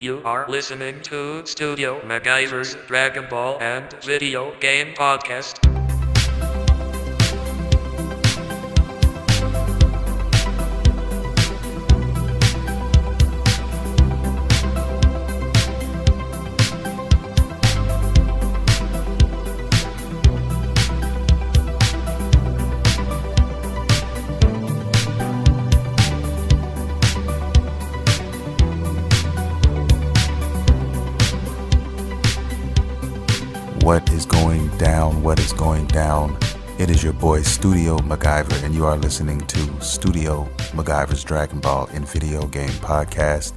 You are listening to Studio MacGyver's Dragon Ball and Video Game Podcast. What is going down? What is going down? It is your boy Studio MacGyver, and you are listening to Studio MacGyver's Dragon Ball and Video Game Podcast.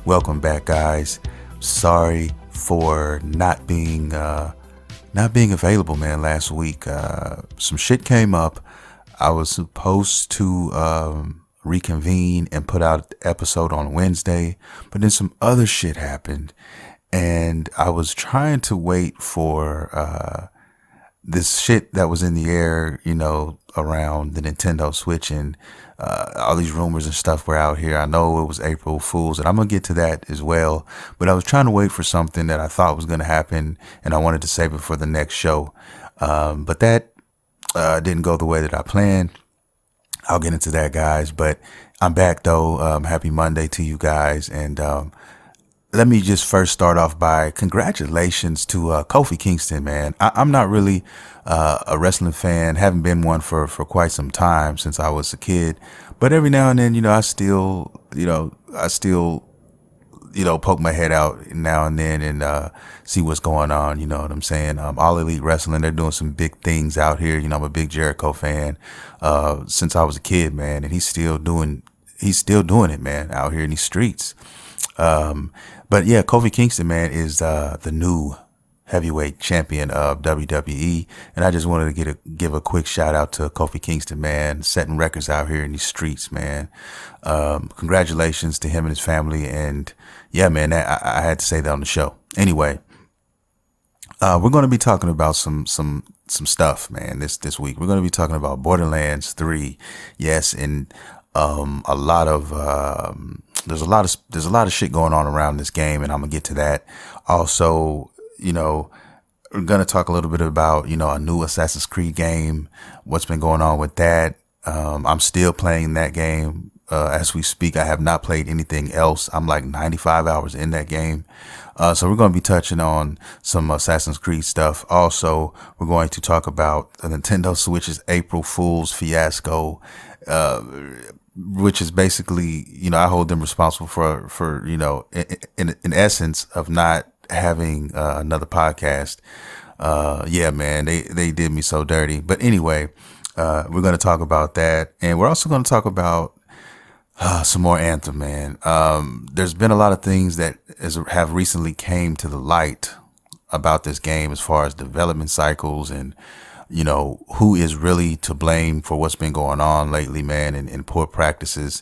Welcome back, guys. Sorry for not being available, man. Last week, some shit came up. I was supposed to reconvene and put out an episode on Wednesday, but then some other shit happened. And I was trying to wait for this shit that was in the air, around the Nintendo Switch, and all these rumors and stuff were out here. I know it was April Fool's, and I'm going to get to that as well. But I was trying to wait for something that I thought was going to happen, and I wanted to save it for the next show. But that didn't go the way that I planned. I'll get into that, guys. But I'm back, though. Happy Monday to you guys. And let me just first start off by congratulations to Kofi Kingston, man. I'm not really a wrestling fan, haven't been one for quite some time since I was a kid. But every now and then, I still poke my head out now and then and see what's going on. You know what I'm saying? All Elite Wrestling, they're doing some big things out here. I'm a big Jericho fan since I was a kid, man, and he's still doing it, man, out here in these streets. But yeah, Kofi Kingston, man, is the new heavyweight champion of WWE, and I just wanted to give a quick shout out to Kofi Kingston, man, setting records out here in these streets, man. Congratulations to him and his family, and yeah, man, I had to say that on the show. Anyway, we're going to be talking about some stuff, man. This week we're going to be talking about Borderlands 3, yes, and a lot of there's a lot of shit going on around this game, and I'm gonna get to that. Also, we're gonna talk a little bit about a new Assassin's Creed game, what's been going on with that. I'm still playing that game as we speak. I have not played anything else. I'm like 95 hours in that game. So we're going to be touching on some Assassin's Creed stuff. Also, we're going to talk about the Nintendo Switch's April Fool's fiasco, which is basically, I hold them responsible for in essence of not having another podcast. Yeah, man, they did me so dirty. But anyway, we're going to talk about that. And we're also going to talk about some more Anthem, man. There's been a lot of things that have recently came to the light about this game as far as development cycles and who is really to blame for what's been going on lately, man, and poor practices.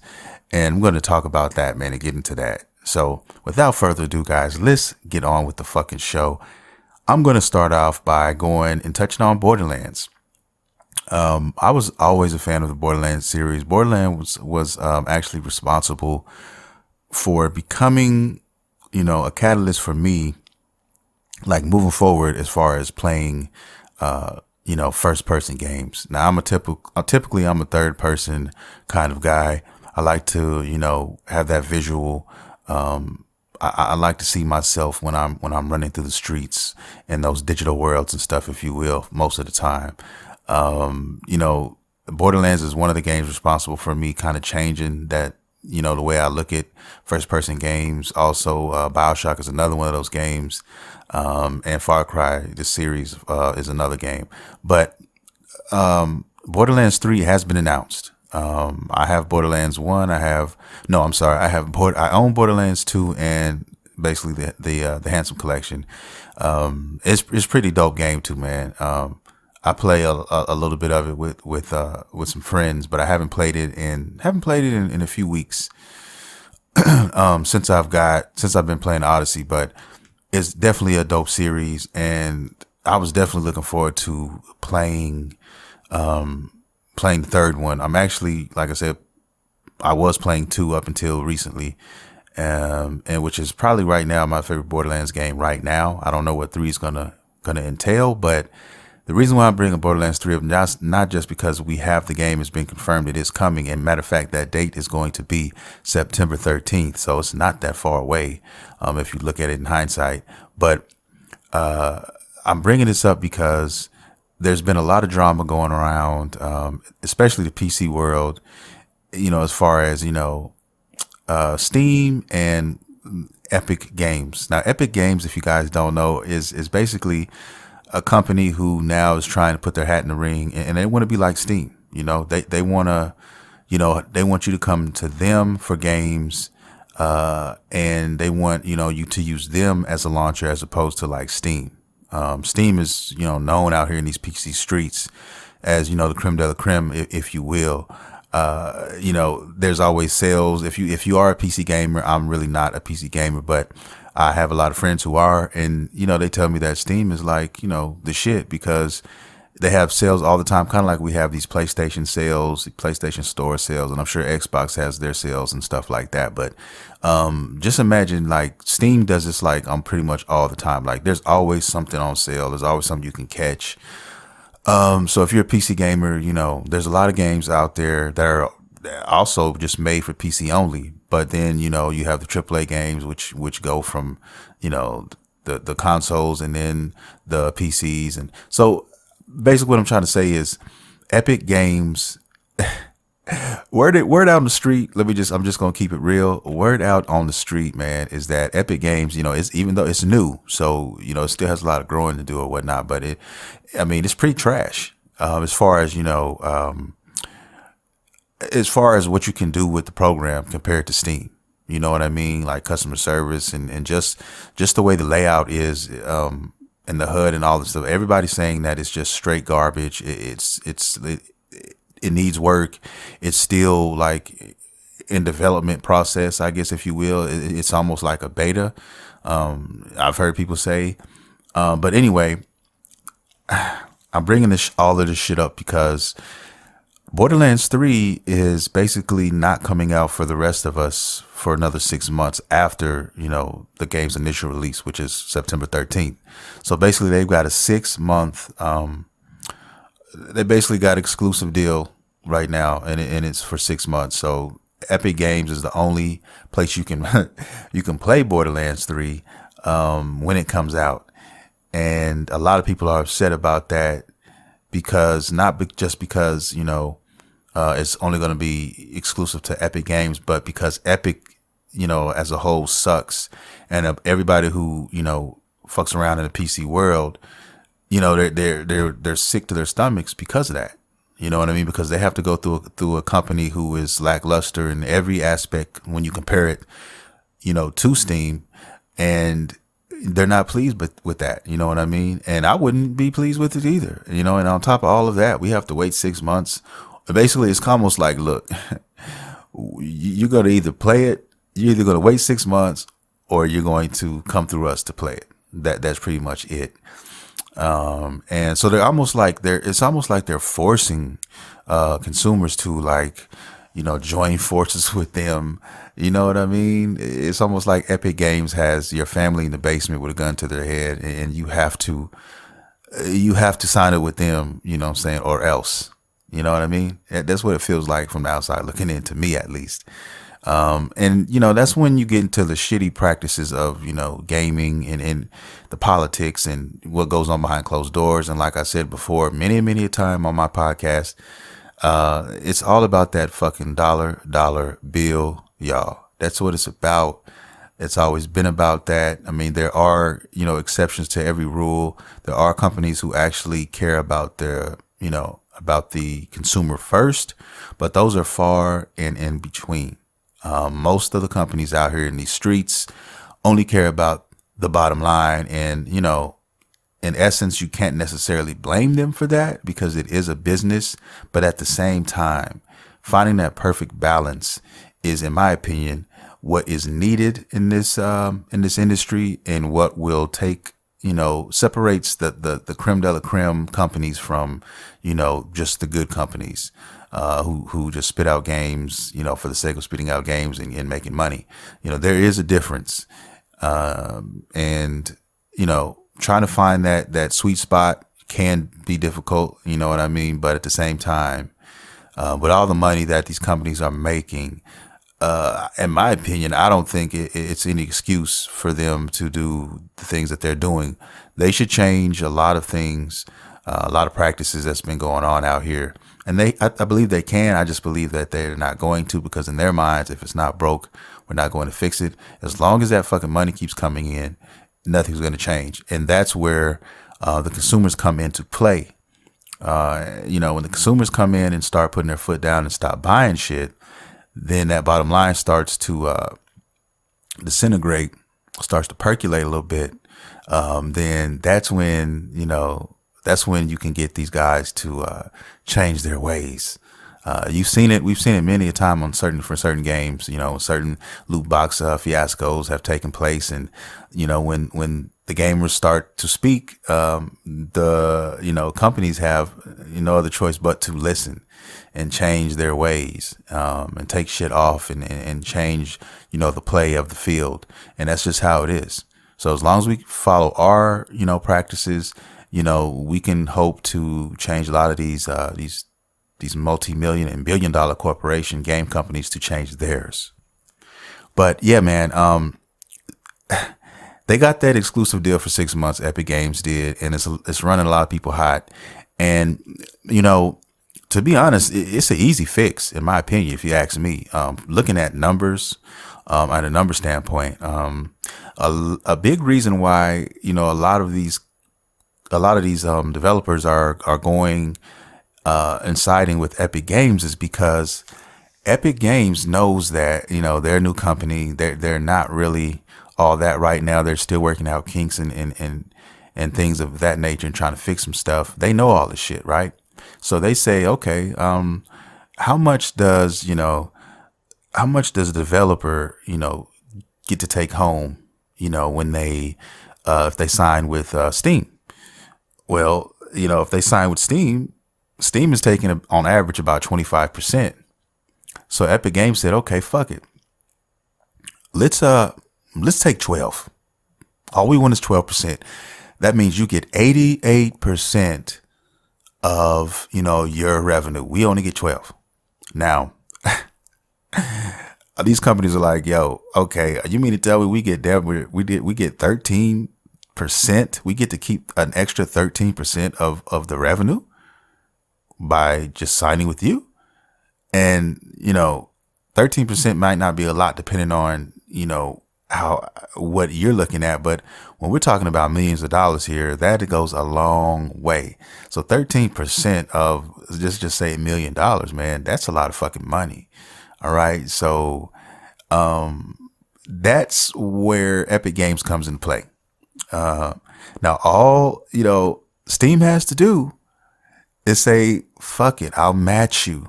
And I'm going to talk about that, man, and get into that. So without further ado, guys, let's get on with the fucking show. I'm going to start off by going and touching on Borderlands. I was always a fan of the Borderlands series. Borderlands was actually responsible for becoming, a catalyst for me, like moving forward as far as playing, first person games. Now I'm typically I'm a third person kind of guy. I like to, have that visual. I like to see myself when I'm running through the streets in those digital worlds and stuff, if you will, most of the time. Borderlands is one of the games responsible for me kind of changing that, the way I look at first person games. Also, BioShock is another one of those games. And Far Cry, the series, is another game. But Borderlands 3 has been announced. I have Borderlands 1. I own Borderlands 2 and basically the Handsome Collection. It's pretty dope game too, man. I play a little bit of it with some friends, but I haven't played it in a few weeks since I've been playing Odyssey. But it's definitely a dope series, and I was definitely looking forward to playing the third one. I'm actually, like I said, I was playing 2 up until recently, and which is probably right now my favorite Borderlands game right now. I don't know what 3 is gonna entail, but the reason why I'm bringing Borderlands 3 up, not just because we have the game, has been confirmed, it is coming. And matter of fact, that date is going to be September 13th. So it's not that far away, if you look at it in hindsight. But I'm bringing this up because there's been a lot of drama going around, especially the PC world, as far as, Steam and Epic Games. Now, Epic Games, if you guys don't know, is basically a company who now is trying to put their hat in the ring, and they want to be like Steam. They want to, they want you to come to them for games, and they want, you to use them as a launcher as opposed to like Steam. Steam is, known out here in these PC streets as, the creme de la creme, if you will. There's always sales. If you are a PC gamer, I'm really not a PC gamer, but I have a lot of friends who are, and, they tell me that Steam is like, the shit, because they have sales all the time, kind of like we have these PlayStation sales, PlayStation Store sales, and I'm sure Xbox has their sales and stuff like that. But just imagine, like, Steam does this like pretty much all the time. Like, there's always something on sale. There's always something you can catch. So if you're a PC gamer, there's a lot of games out there that are also just made for PC only. But then, you have the AAA games, which go from, the consoles and then the PCs. And so basically what I'm trying to say is Epic Games, word out on the street. I'm just going to keep it real. Word out on the street, man, is that Epic Games, it's, even though it's new, so, it still has a lot of growing to do or whatnot, but it's pretty trash, as far as what you can do with the program compared to Steam. You know what I mean? Like customer service and just the way the layout is, and the HUD and all this stuff. Everybody's saying that it's just straight garbage. It needs work. It's still like in development process, I guess, if you will. It's almost like a beta. I've heard people say, but anyway, I'm bringing all of this shit up because Borderlands 3 is basically not coming out for the rest of us for another 6 months after, the game's initial release, which is September 13th. So basically they've got a 6-month, they basically got exclusive deal right now, and it's for 6 months. So Epic Games is the only place you can you can play Borderlands 3 when it comes out. And a lot of people are upset about that because just because, it's only going to be exclusive to Epic Games, but because Epic, as a whole sucks, and everybody who, fucks around in the PC world, they're sick to their stomachs because of that. You know what I mean? Because they have to go through a company who is lackluster in every aspect when you compare it, to Steam, and they're not pleased with that. You know what I mean? And I wouldn't be pleased with it either. And on top of all of that, we have to wait 6 months. Basically, it's almost like, look, you're going to either play it, you're either going to wait 6 months, or you're going to come through us to play it. That's pretty much it. And so it's almost like they're forcing consumers to, like, join forces with them. You know what I mean? It's almost like Epic Games has your family in the basement with a gun to their head, and you have to sign up with them, what I'm saying, or else. You know what I mean? That's what it feels like from the outside looking in, to me at least. And that's when you get into the shitty practices of, gaming and the politics and what goes on behind closed doors. And like I said before, many a time on my podcast, it's all about that fucking dollar bill, y'all. That's what it's about. It's always been about that. I mean, there are, exceptions to every rule. There are companies who actually care about about the consumer first, but those are far and in between. Most of the companies out here in these streets only care about the bottom line. And, in essence, you can't necessarily blame them for that because it is a business. But at the same time, finding that perfect balance is, in my opinion, what is needed in this industry, and what will take, separates the creme de la creme companies from, just the good companies, who just spit out games, for the sake of spitting out games and making money. There is a difference. And, trying to find that sweet spot can be difficult, you know what I mean? But at the same time, with all the money that these companies are making, in my opinion, I don't think it's any excuse for them to do the things that they're doing. They should change a lot of things, a lot of practices that's been going on out here. And I believe they can. I just believe that they're not going to, because in their minds, if it's not broke, we're not going to fix it. As long as that fucking money keeps coming in, nothing's going to change. And that's where the consumers come into play. When the consumers come in and start putting their foot down and stop buying shit, then that bottom line starts to disintegrate, starts to percolate a little bit. Then that's when you can get these guys to change their ways. You've seen it. We've seen it many a time for certain games. Certain loot box fiascos have taken place, and when the gamers start to speak, the companies have no other choice but to listen and change their ways, and take shit off and change the play of the field, and that's just how it is. So as long as we follow our practices, we can hope to change a lot of these multi-million and billion-dollar corporation game companies to change theirs. But yeah, man, they got that exclusive deal for 6 months. Epic Games did, and it's running a lot of people hot. And to be honest, it's an easy fix, in my opinion, if you ask me. Looking at numbers, at a number standpoint, a big reason why a lot of these developers are going and siding with Epic Games is because Epic Games knows that they're a new company. They're not really all that right now. They're still working out kinks and things of that nature and trying to fix some stuff. They know all this shit, right? So they say, okay, how much does a developer get to take home when they if they sign with Steam? Well, if they sign with Steam is taking on average about 25%. So Epic Games said, okay, fuck it. Let's take 12. All we want is 12%. That means you get 88% of, your revenue. We only get 12. Now, these companies are like, yo, okay, you mean to tell me we get 13%? We get to keep an extra 13% of the revenue by just signing with you? And 13% might not be a lot depending on what you're looking at, but when we're talking about millions of dollars here, that goes a long way. So 13% of just say $1 million, man, that's a lot of fucking money. All right, so that's where Epic Games comes into play. Now all Steam has to do is say, fuck it, I'll match you.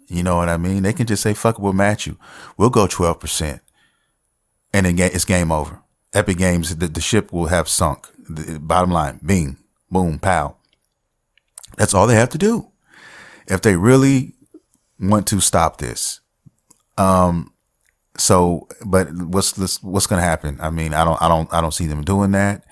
You know what I mean? They can just say, fuck it, we'll match you. We'll go 12%. And then it's game over. Epic Games, the ship will have sunk. The bottom line, bing, boom, pow. That's all they have to do if they really want to stop this. So, but what's going to happen? I mean, I don't see them doing that.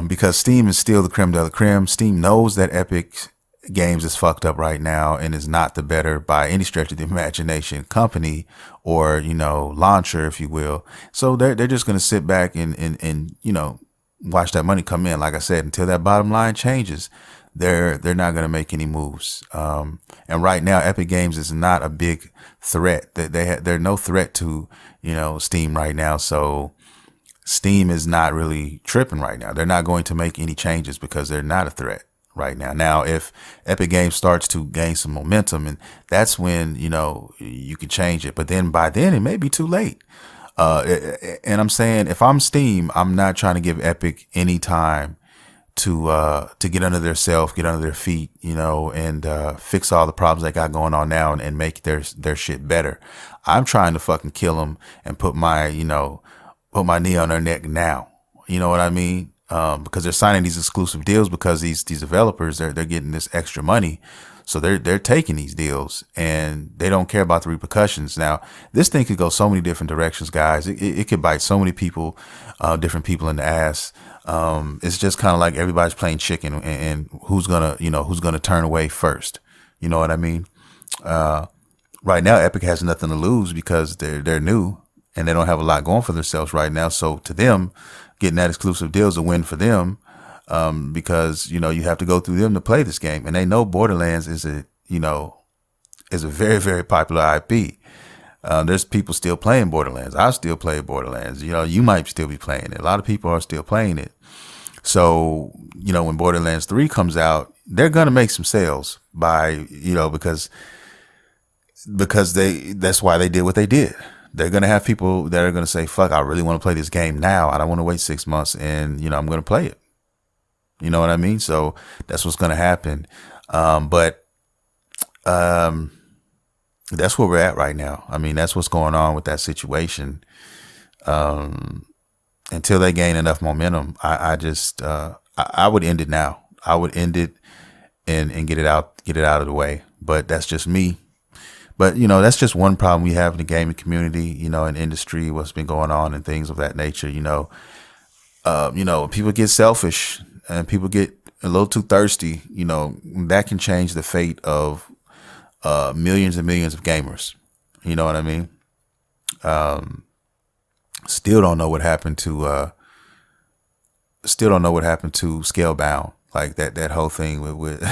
Because Steam is still the creme de la creme. Steam knows that Epic Games is fucked up right now and is not the better, by any stretch of the imagination, company or launcher, if you will. So they're just gonna sit back and watch that money come in. Like I said, until that bottom line changes, they're not gonna make any moves. And right now, Epic Games is not a big threat. They're no threat to Steam right now. So Steam is not really tripping right now. They're not going to make any changes because they're not a threat right now. Now, if Epic Games starts to gain some momentum, and that's when, you can change it. But then by then it may be too late. And I'm saying, if I'm Steam, I'm not trying to give Epic any time to get under their get under their feet, and fix all the problems they got going on now and make their shit better. I'm trying to fucking kill them and put my knee on their neck now. You know what I mean? because they're signing these exclusive deals because these developers they're getting this extra money, so they're taking these deals and they don't care about the repercussions. Now, this thing could go so many different directions, guys. It could bite so many people, different people in the ass. It's just kind of like everybody's playing chicken and who's gonna turn away first. You know what I mean? Right now, Epic has nothing to lose because they're new and they don't have a lot going for themselves right now. So to them, getting that exclusive deal is a win for them, because you have to go through them to play this game, and they know Borderlands is a very, very popular IP. There's people still playing Borderlands. I still play Borderlands. You might still be playing it. A lot of people are still playing it. So when Borderlands 3 comes out, they're gonna make some sales because that's why they did what they did. They're going to have people that are going to say, fuck, I really want to play this game now. I don't want to wait 6 months and, I'm going to play it. You know what I mean? So that's what's going to happen. But that's where we're at right now. I mean, that's what's going on with that situation. Until they gain enough momentum, I would end it now. I would end it and get it out of the way. But that's just me. But, that's just one problem we have in the gaming community, in industry, what's been going on and things of that nature. People get selfish and people get a little too thirsty, that can change the fate of millions and millions of gamers. You know what I mean? Still don't know what happened to Scalebound, like that whole thing with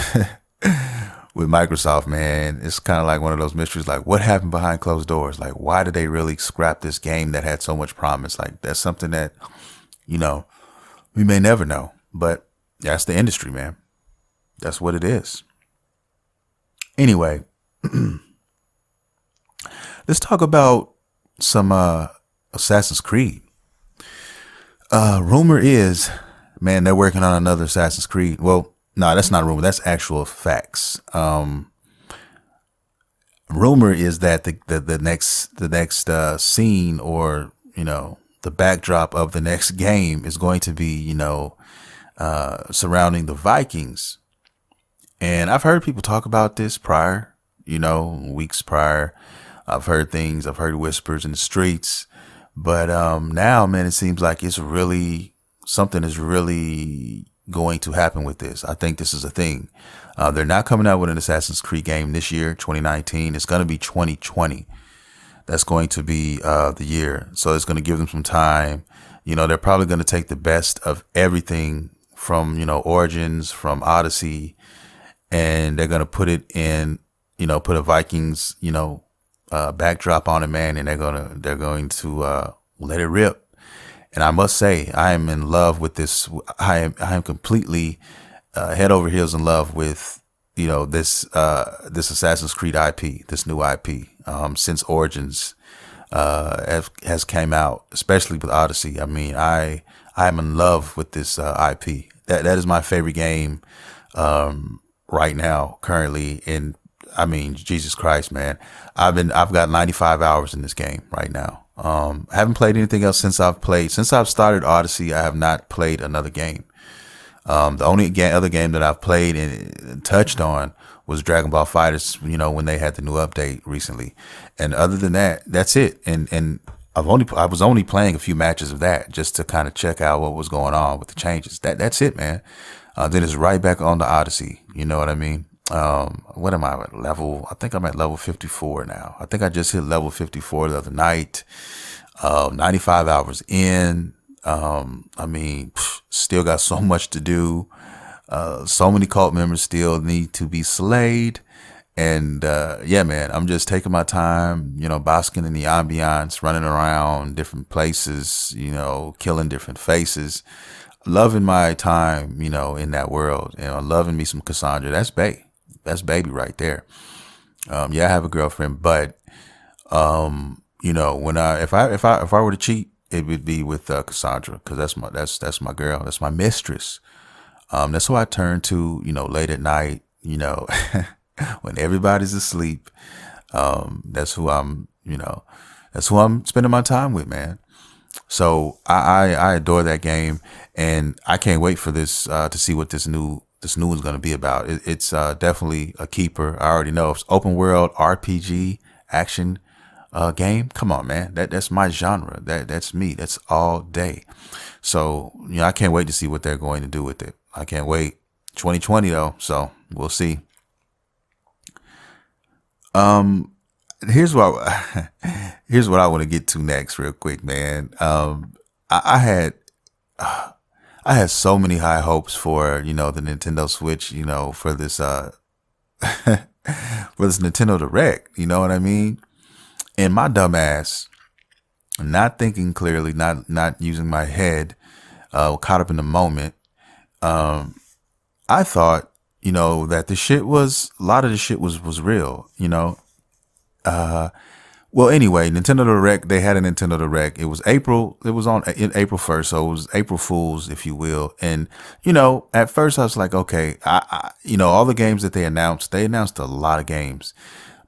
with Microsoft, man. It's kind of like one of those mysteries, like what happened behind closed doors? Like, why did they really scrap this game that had so much promise? Like, that's something that, we may never know, but that's the industry, man. That's what it is. Anyway, let's talk about some Assassin's Creed. Rumor is, man, they're working on another Assassin's Creed. Well, no, that's not a rumor. That's actual facts. Rumor is that the next scene, or the backdrop of the next game is going to be surrounding the Vikings. And I've heard people talk about this prior, weeks prior. I've heard things. I've heard whispers in the streets. But now, man, it seems like something is really going to happen with this. I think this is a thing. They're not coming out with an Assassin's Creed game this year, 2019. It's going to be 2020. That's going to be the year. So it's going to give them some time. They're probably going to take the best of everything from, Origins, from Odyssey, and they're going to put it in, put a Vikings, backdrop on it, man, and they're going to let it rip. And I must say, I am in love with this. I am completely head over heels in love with this Assassin's Creed IP, this new IP. Since Origins has came out, especially with Odyssey. I mean, I am in love with this IP. That is my favorite game right now, currently. And I mean, Jesus Christ, man, I've got 95 hours in this game right now. I haven't played anything else since I've started Odyssey. I have not played another game. The only other game that I've played and touched on was Dragon Ball FighterZ, when they had the new update recently. And other than that, that's it. And I was only playing a few matches of that just to kind of check out what was going on with the changes. That's it, man. Then it's right back on the Odyssey. You know what I mean? What am I at level? I think I'm at level 54 now. I think I just hit level 54 the other night. 95 hours in. I mean, still got so much to do. So many cult members still need to be slayed. And, yeah, man, I'm just taking my time, basking in the ambiance, running around different places, killing different faces, loving my time, in that world, loving me some Cassandra. That's baby right there. Yeah, I have a girlfriend, but, when if I were to cheat, it would be with Cassandra, because that's my girl, that's my mistress. That's who I turn to, late at night, when everybody's asleep. That's who I'm spending my time with, man. So I adore that game, and I can't wait for this to see what this new one's going to be about. It's definitely a keeper. I already know it's open world RPG action game. Come on, man, that's my genre. That's me. That's all day. So I can't wait to see what they're going to do with it. I can't wait. 2020 though, so we'll see. Here's what here's what I want to get to next, real quick, man. I had I had so many high hopes for the Nintendo Switch, for this for this Nintendo Direct. You know what I mean? And my dumb ass, not thinking clearly, not using my head, caught up in the moment. I thought that a lot of the shit was real. Well, anyway, Nintendo Direct, they had a Nintendo Direct. It was on in April 1st. So it was April Fools, if you will. And, at first I was like, okay, all the games that they announced a lot of games,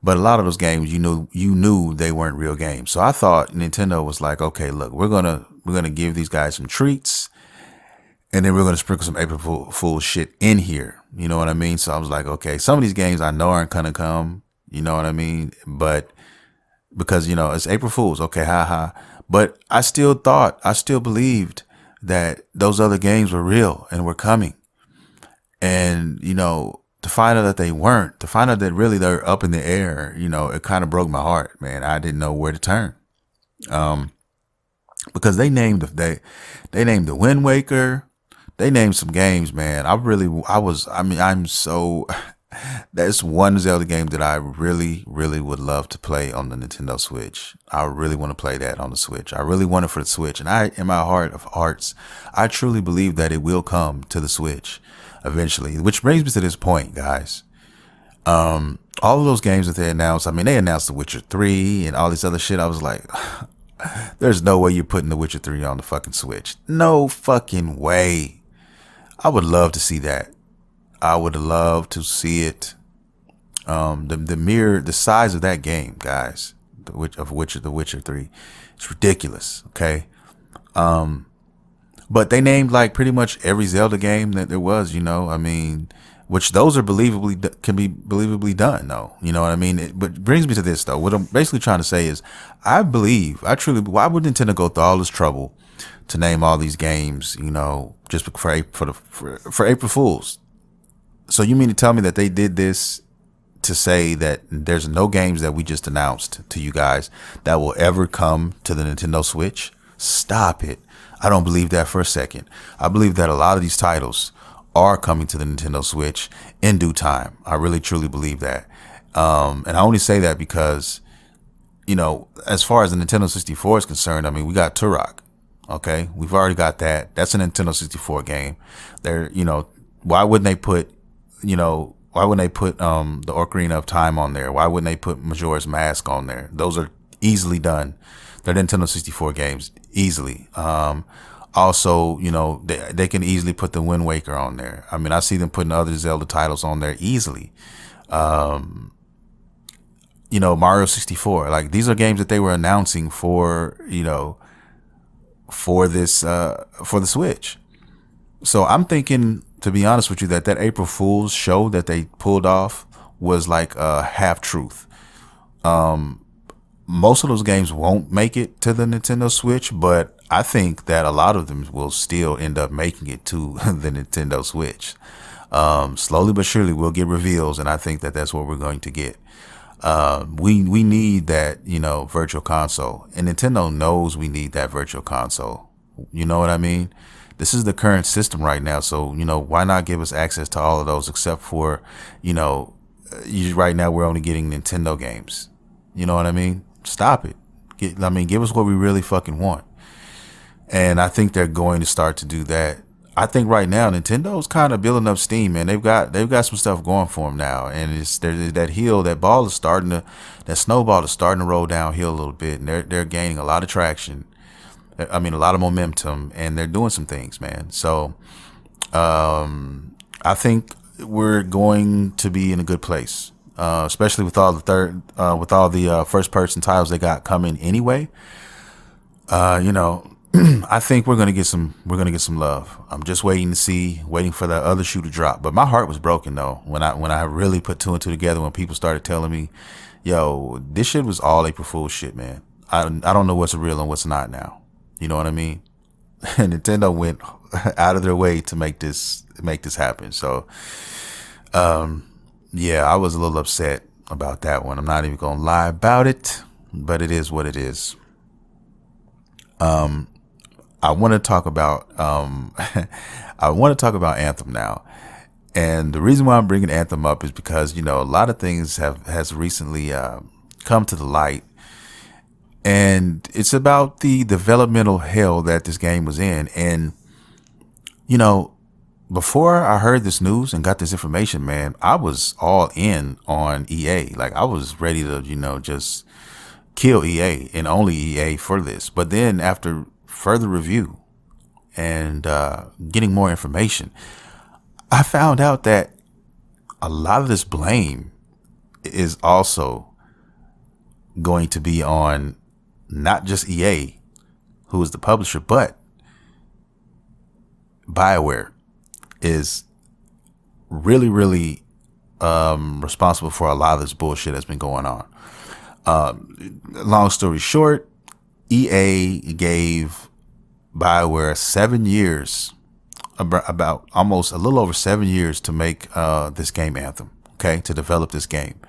but a lot of those games, you knew they weren't real games. So I thought Nintendo was like, okay, look, we're going to give these guys some treats, and then we're going to sprinkle some April Fool shit in here. You know what I mean? So I was like, okay, some of these games I know aren't going to come, you know what I mean? But because, it's April Fool's. Okay, haha. But I still believed that those other games were real and were coming. And, to find out that they weren't, to find out that really they're up in the air, it kind of broke my heart, man. I didn't know where to turn. Because they named the Wind Waker. They named some games, man. That's one Zelda game that I really, really would love to play on the Nintendo Switch. I really want to play that on the Switch. I really want it for the Switch. And in my heart of hearts, I truly believe that it will come to the Switch eventually, which brings me to this point, guys. All of those games that they announced, they announced The Witcher 3 and all this other shit. I was like, there's no way you're putting The Witcher 3 on the fucking Switch. No fucking way. I would love to see that. I would love to see it. The size of that game, guys, The Witcher 3, it's ridiculous. Okay. But they named like pretty much every Zelda game that there was, which those are can be believably done though. You know what I mean? But it brings me to this though. What I'm basically trying to say is why would Nintendo go through all this trouble to name all these games, just for April Fools? So you mean to tell me that they did this to say that there's no games that we just announced to you guys that will ever come to the Nintendo Switch? Stop it. I don't believe that for a second. I believe that a lot of these titles are coming to the Nintendo Switch in due time. I really, truly believe that. And I only say that because, as far as the Nintendo 64 is concerned, we got Turok. Okay. We've already got that. That's a Nintendo 64 game. Why wouldn't they put the Ocarina of Time on there? Why wouldn't they put Majora's Mask on there? Those are easily done. They're Nintendo 64 games, easily. Also, they can easily put the Wind Waker on there. I see them putting other Zelda titles on there easily. Mario 64. Like, these are games that they were announcing for the Switch. So I'm thinking, to be honest with you, that April Fool's show that they pulled off was like a half truth. Most of those games won't make it to the Nintendo Switch, but I think that a lot of them will still end up making it to the Nintendo Switch. Slowly but surely we'll get reveals, and I think that that's what we're going to get. We need that, virtual console, and Nintendo knows we need that virtual console. You know what I mean? This is the current system right now. So, why not give us access to all of those, except for, right now we're only getting Nintendo games. You know what I mean? Stop it. Give us what we really fucking want. And I think they're going to start to do that. I think right now Nintendo's kind of building up steam, man. They've got some stuff going for them now, and there's that snowball is starting to roll downhill a little bit, and they're gaining a lot of traction. A lot of momentum, and they're doing some things, man. So, I think we're going to be in a good place, especially with all the first person titles they got coming anyway. I think we're gonna get some love. I'm just waiting for the other shoe to drop. But my heart was broken though when I really put two and two together, when people started telling me, yo, this shit was all April Fool's shit, man. I don't know what's real and what's not now. You know what I mean? And Nintendo went out of their way to make this happen. So yeah, I was a little upset about that one. I'm not even gonna lie about it, but it is what it is. I want to talk about I want to talk about Anthem now. And the reason why I'm bringing Anthem up is because, you know, a lot of things has recently come to the light, and it's about the developmental hell that this game was in. And, you know, before I heard this news and got this information, man, I was all in on EA. Like, I was ready to, you know, just kill EA and only EA for this. But then after further review and getting more information, I found out that a lot of this blame is also going to be on not just EA, who is the publisher, but Bioware is really, really responsible for a lot of this bullshit that's been going on. Long story short, EA gave Bioware 7 years, about almost a little over 7 years to make this game Anthem, okay, to develop this game.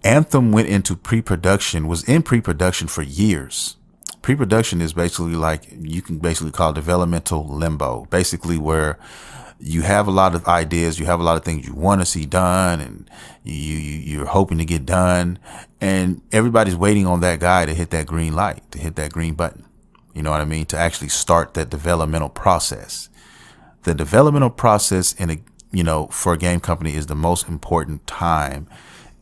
Anthem went into pre-production, was in pre-production for years. Pre-production is basically like, you can basically call developmental limbo, basically where you have a lot of ideas, you have a lot of things you want to see done, and you're hoping to get done, and everybody's waiting on that guy to hit that green light, to hit that green button. You know what I mean? To actually start that developmental process. The developmental process for a game company is the most important time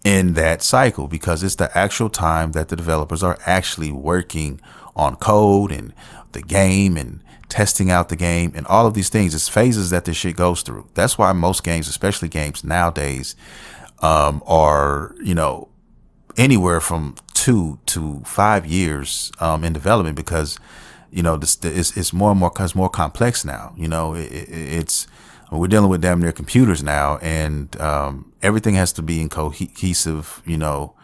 in that cycle, because it's the actual time that the developers are actually working on code and the game and testing out the game and all of these things. It's phases that this shit goes through. That's why most games, especially games nowadays, are, you know, anywhere from 2 to 5 years in development, because, you know, it's more and more, cause more complex now. You know, it's we're dealing with damn near computers now, and everything has to be in cohesive. You know,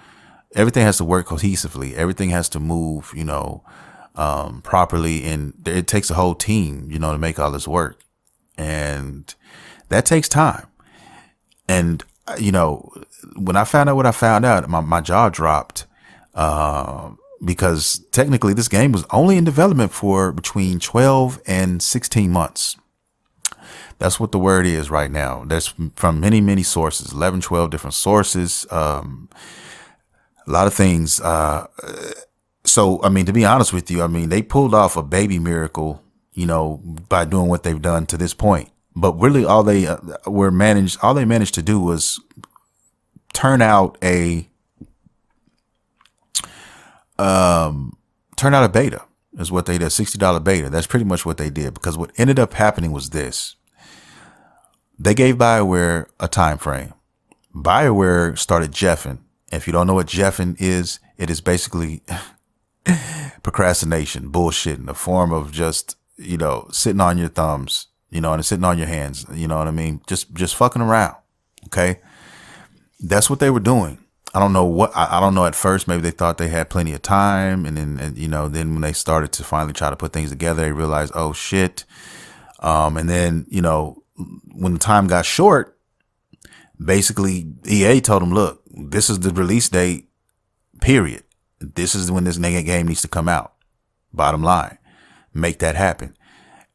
everything has to work cohesively. Everything has to move, you know, properly, and it takes a whole team, you know, to make all this work, and that takes time. And you know, when I found out what I found out, my jaw dropped, because technically this game was only in development for between 12 and 16 months. That's what the word is right now. That's from many, many sources, 11, 12 different sources, a lot of things. So, I mean, to be honest with you, I mean, they pulled off a baby miracle, you know, by doing what they've done to this point. But really, all they managed to do was turn out a beta, is what they did, $60 beta. That's pretty much what they did, because what ended up happening was this. They gave BioWare a time frame. BioWare started jeffing. If you don't know what jeffing is, it is basically procrastination, bullshit, in the form of just, you know, sitting on your thumbs, you know, and sitting on your hands, you know what I mean? Just fucking around. Okay. That's what they were doing. I don't know I don't know. At first, maybe they thought they had plenty of time. And then, you know, then when they started to finally try to put things together, they realized, oh shit. And then, you know, when the time got short, basically EA told them, look, this is the release date, period. This is when this game needs to come out. Bottom line, make that happen.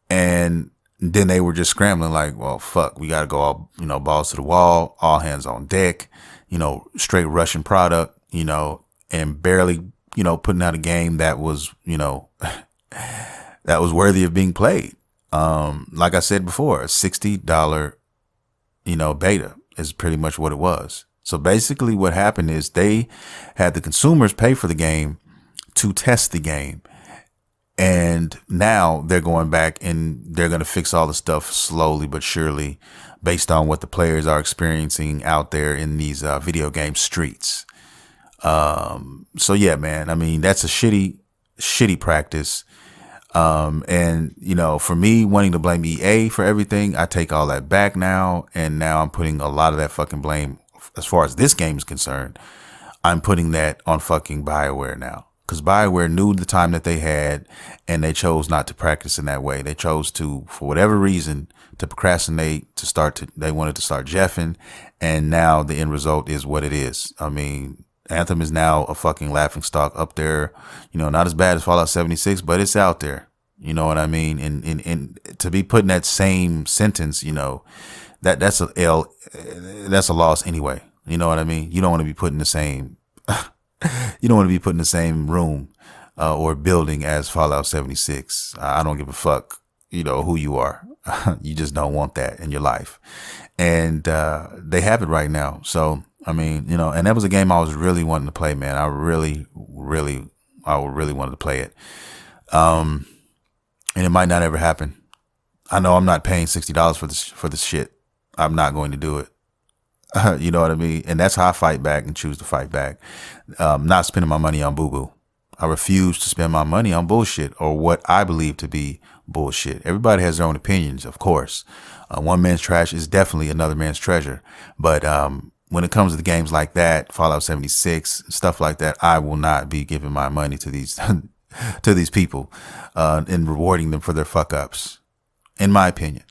And then they were just scrambling like, well, fuck, we got to go all, you know, balls to the wall, all hands on deck, you know, straight Russian product, you know, and barely, you know, putting out a game that was, you know, that was worthy of being played. Like I said before, a $60, you know, beta is pretty much what it was. So basically what happened is they had the consumers pay for the game to test the game. And now they're going back and they're going to fix all the stuff slowly but surely, based on what the players are experiencing out there in these video game streets. So yeah, man, I mean, that's a shitty shitty practice. And you know, for me wanting to blame EA for everything, I take all that back now. And now I'm putting a lot of that fucking blame, as far as this game is concerned, I'm putting that on fucking Bioware now. Because Bioware knew the time that they had, and they chose not to practice in that way. They chose to, for whatever reason, to procrastinate, they wanted to start jeffing, and now the end result is what it is. I mean, Anthem is now a fucking laughingstock up there. You know, not as bad as Fallout 76, but it's out there. You know what I mean? And to be put in that same sentence, you know, that's a loss anyway. You know what I mean? You don't want to be put in the same, you don't want to be put in the same room or building as Fallout 76. I don't give a fuck, you know, who you are. You just don't want that in your life. And they have it right now. So, I mean, you know, and that was a game I was really wanting to play, man. I really wanted to play it. And it might not ever happen. I know I'm not paying $60 for this shit. I'm not going to do it. You know what I mean? And that's how I fight back and choose to fight back. Not spending my money on boo-boo. I refuse to spend my money on bullshit or what I believe to be bullshit. Everybody has their own opinions, of course. One man's trash is definitely another man's treasure. But when it comes to the games like that, Fallout 76, stuff like that, I will not be giving my money to these to these people and rewarding them for their fuck ups, in my opinion.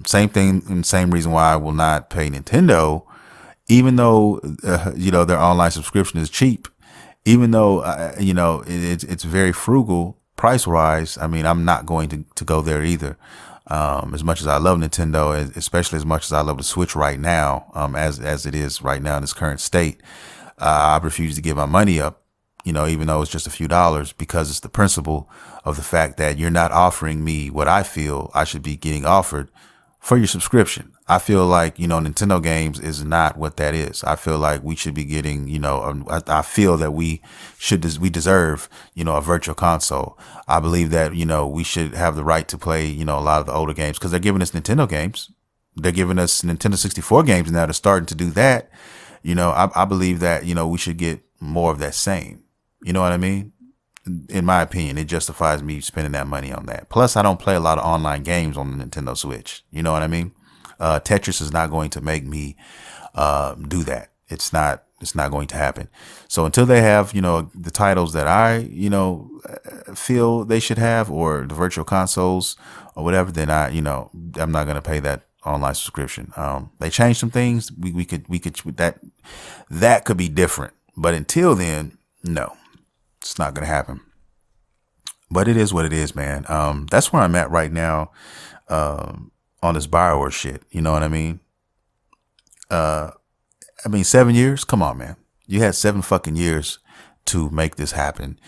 Same thing and same reason why I will not pay Nintendo, even though, you know, their online subscription is cheap, even though, you know, it's very frugal price wise. I mean, I'm not going to go there either. As much as I love Nintendo, especially as much as I love the Switch right now, as it is right now in its current state, I refuse to give my money up. You know, even though it's just a few dollars, because it's the principle of the fact that you're not offering me what I feel I should be getting offered for your subscription. I feel like, you know, Nintendo games is not what that is. I feel like we should be getting, you know, I feel that we deserve, you know, a virtual console. I believe that, you know, we should have the right to play, you know, a lot of the older games because they're giving us Nintendo games. They're giving us Nintendo 64 games now. They're starting to do that. You know, I believe that, you know, we should get more of that same. You know what I mean? In my opinion, it justifies me spending that money on that. Plus, I don't play a lot of online games on the Nintendo Switch. You know what I mean? Tetris is not going to make me do that. It's not going to happen. So until they have, you know, the titles that I, you know, feel they should have, or the virtual consoles or whatever, then I'm not going to pay that online subscription. They changed some things. We could that could be different. But until then, no. It's not going to happen. But it is what it is, man. That's where I'm at right now on this Bioware shit. You know what I mean? 7 years? Come on, man. You had 7 fucking years to make this happen.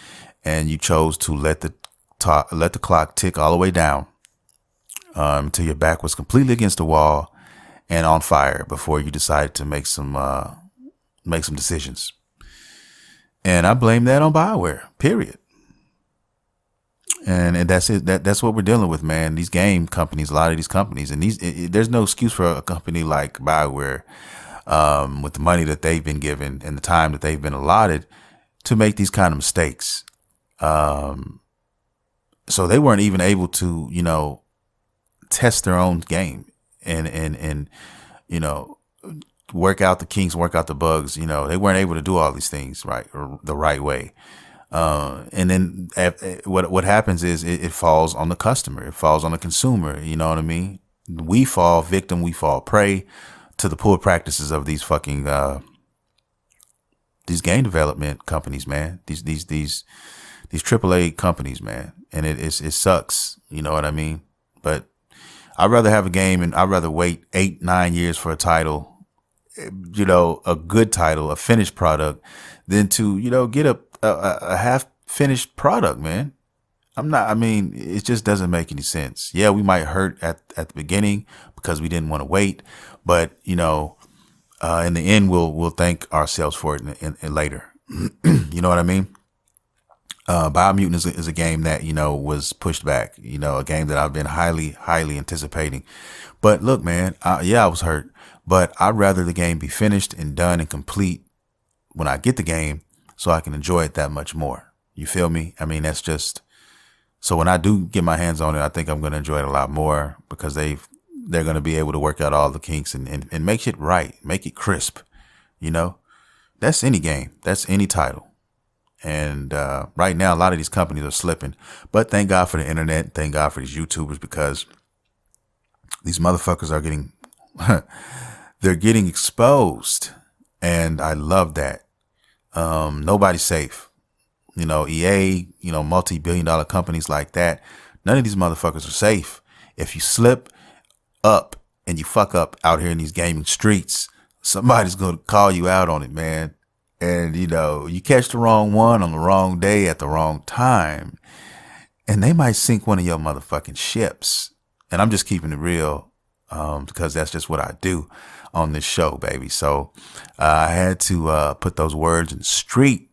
And you chose to let the clock tick all the way down until your back was completely against the wall and on fire before you decided to make some decisions. And I blame that on Bioware, period. And that's it. That's what we're dealing with, man. These game companies, a lot of these companies, and there's no excuse for a company like Bioware, with the money that they've been given and the time that they've been allotted to make these kind of mistakes. So they weren't even able to, you know, test their own game and you know, work out the kinks, work out the bugs. You know, they weren't able to do all these things right or the right way. And then what happens is it falls on the customer. It falls on the consumer. You know what I mean? We fall victim. We fall prey to the poor practices of these fucking, these game development companies, man. These AAA companies, man. And it sucks. You know what I mean? But I'd rather have a game and I'd rather wait 8-9 years for a title, you know, a good title, a finished product, than to, you know, get a half finished product, man. It just doesn't make any sense. Yeah, we might hurt at the beginning because we didn't want to wait, but you know, in the end, we'll thank ourselves for it in later. You know what I mean? Biomutant is a game that, you know, was pushed back, you know, a game that I've been highly anticipating. But look, man, I was hurt, but I'd rather the game be finished and done and complete when I get the game so I can enjoy it that much more. You feel me? I mean, that's just, so when I do get my hands on it, I think I'm going to enjoy it a lot more because they're going to be able to work out all the kinks and make it right, make it crisp. You know, that's any game, that's any title. And right now, a lot of these companies are slipping. But thank God for the internet. Thank God for these YouTubers because these motherfuckers are getting, they're getting exposed. And I love that. Nobody's safe. You know, EA, you know, multi-billion-dollar companies like that. None of these motherfuckers are safe. If you slip up and you fuck up out here in these gaming streets, somebody's going to call you out on it, man. And, you know, you catch the wrong one on the wrong day at the wrong time, and they might sink one of your motherfucking ships. And I'm just keeping it real because that's just what I do on this show, baby. So I had to put those words in the street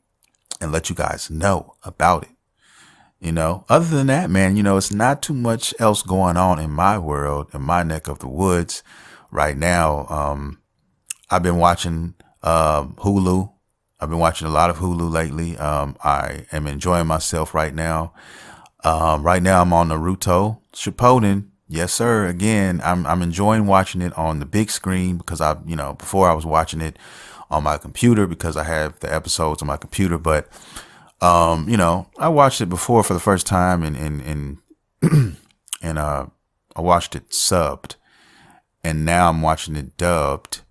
and let you guys know about it. You know, other than that, man, you know, it's not too much else going on in my world, in my neck of the woods right now. I've been watching Hulu. I've been watching a lot of Hulu lately. I am enjoying myself right now. Right now I'm on Naruto Shippuden. Yes, sir. Again, I'm enjoying watching it on the big screen because before I was watching it on my computer because I have the episodes on my computer. But, I watched it before for the first time and I watched it subbed, and now I'm watching it dubbed,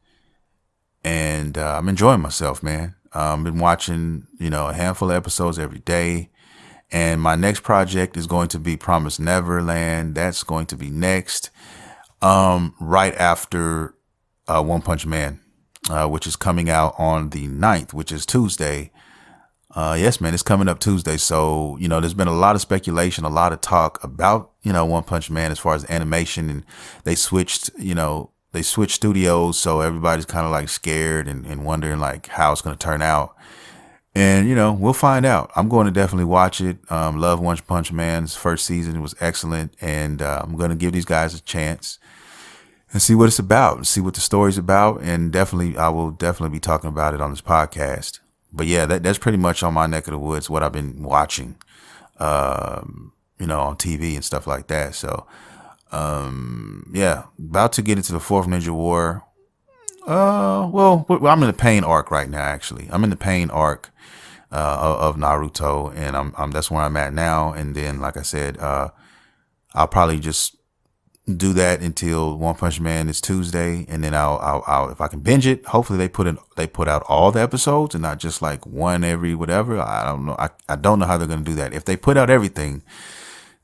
and I'm enjoying myself, man. I've been watching, a handful of episodes every day. And my next project is going to be Promised Neverland. That's going to be next, right after One Punch Man, which is coming out on the 9th, which is Tuesday. Yes, man, it's coming up Tuesday. So, there's been a lot of speculation, a lot of talk about, One Punch Man as far as animation. And they switched studios. So everybody's kind of like scared and wondering like how it's going to turn out. And, we'll find out. I'm going to definitely watch it. Love One Punch Man's first season. It was excellent. And I'm going to give these guys a chance and see what it's about, see what the story's about. And I will definitely be talking about it on this podcast. But yeah, that's pretty much on my neck of the woods, what I've been watching, on TV and stuff like that. So, yeah, about to get into the Fourth Ninja War. Well, I'm in the pain arc right now, actually. I'm in the pain arc of Naruto, and that's where I'm at now. And then, like I said, I'll probably just do that until One Punch Man is Tuesday, and then I'll if I can binge it. Hopefully, they put out all the episodes and not just like one every whatever. I don't know. I don't know how they're gonna do that. If they put out everything,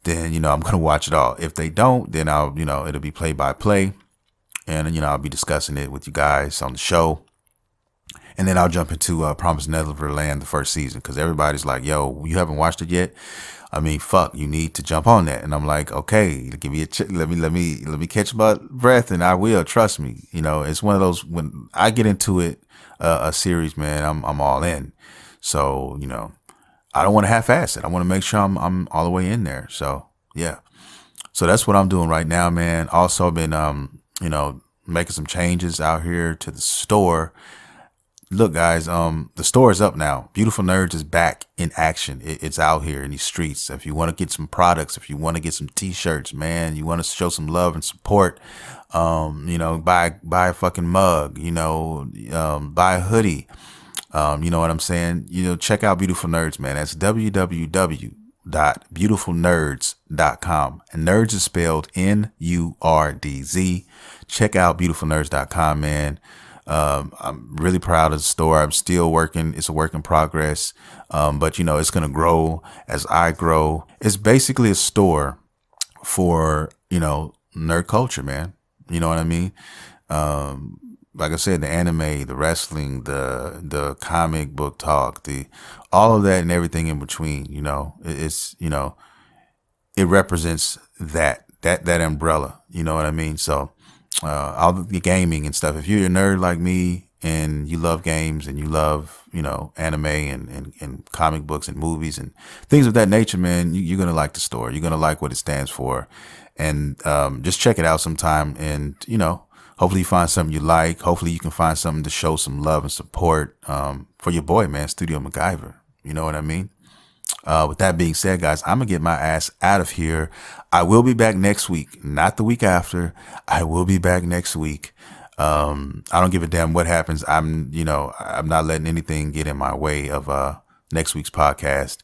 then I'm gonna watch it all. If they don't, then it'll be play by play. And, I'll be discussing it with you guys on the show. And then I'll jump into Promised Neverland, the first season, because everybody's like, yo, you haven't watched it yet? I mean, fuck, you need to jump on that. And I'm like, okay, give me let me catch my breath, and I will. Trust me. It's one of those, when I get into it, a series, man, I'm all in. So, I don't want to half-ass it. I want to make sure I'm all the way in there. So, yeah. So that's what I'm doing right now, man. Also been, making some changes out here to the store. Look, guys, the store is up now. Beautiful Nerds is back in action. It's out here in these streets. If you want to get some products, if you want to get some t-shirts, man, you want to show some love and support, buy a fucking mug, buy a hoodie. You know what I'm saying? Check out Beautiful Nerds, man. That's www.beautifulnerds.com. And nerds is spelled Nurdz. Check out beautifulnerds.com, man. I'm really proud of the store. I'm still working. It's a work in progress. But it's going to grow as I grow. It's basically a store for, nerd culture, man. You know what I mean? Like I said, the anime, the wrestling, the comic book talk, all of that and everything in between, it represents that umbrella, you know what I mean? So, all the gaming and stuff. If you're a nerd like me and you love games and you love, anime and comic books and movies and things of that nature, man, you're going to like the store. You're going to like what it stands for. And, just check it out sometime and, hopefully you find something you like. Hopefully you can find something to show some love and support, for your boy, man, Studio MacGyver. You know what I mean? With that being said, guys, I'm going to get my ass out of here. I will be back next week, not the week after. I will be back next week. I don't give a damn what happens. I'm not letting anything get in my way of next week's podcast.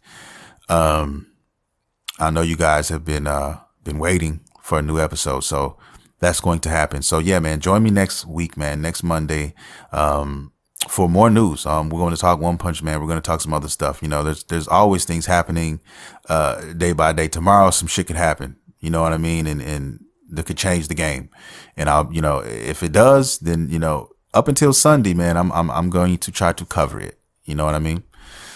I know you guys have been waiting for a new episode, so that's going to happen. So yeah, man, join me next week, man, next Monday, for more news. We're going to talk One Punch Man. We're going to talk some other stuff. There's always things happening, day by day. Tomorrow, some shit could happen. You know what I mean? And that could change the game. And if it does, then, up until Sunday, man, I'm going to try to cover it. You know what I mean?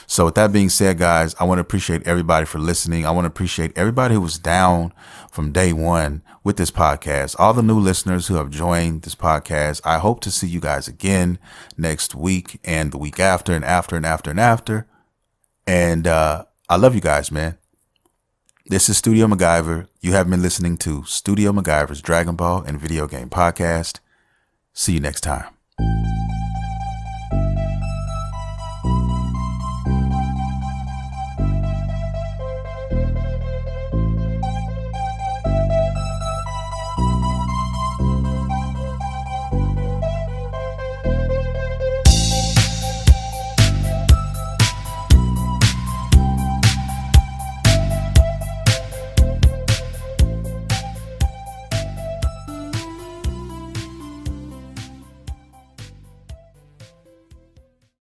So with that being said, guys, I want to appreciate everybody for listening. I want to appreciate everybody who was down from day one with this podcast. All the new listeners who have joined this podcast. I hope to see you guys again next week and the week after and after and after and after. And I love you guys, man. This is Studio MacGyver. You have been listening to Studio MacGyver's Dragon Ball and Video Game Podcast. See you next time.